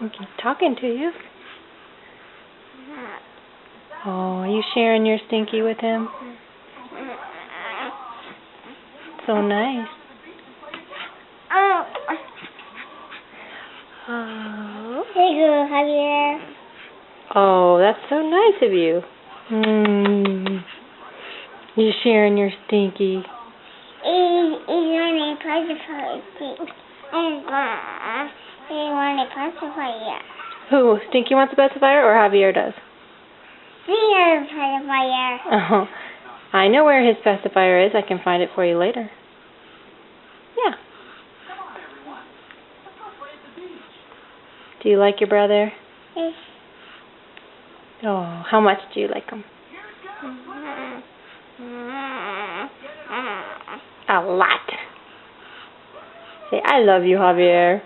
He's talking to you. Oh, are you sharing your Stinky with him? So nice. Oh. Oh. There you go, Javier. Oh, that's so nice of you. You're sharing your Stinky. He's running pacify. He wanted pacify yet. Who? Stinky wants a pacifier or Javier does? He has a pacifier. Oh, I know where his pacifier is. I can find it for you later. Yeah. Do you like your brother? Yes. Oh, how much do you like him? A lot. Say, I love you, Javier.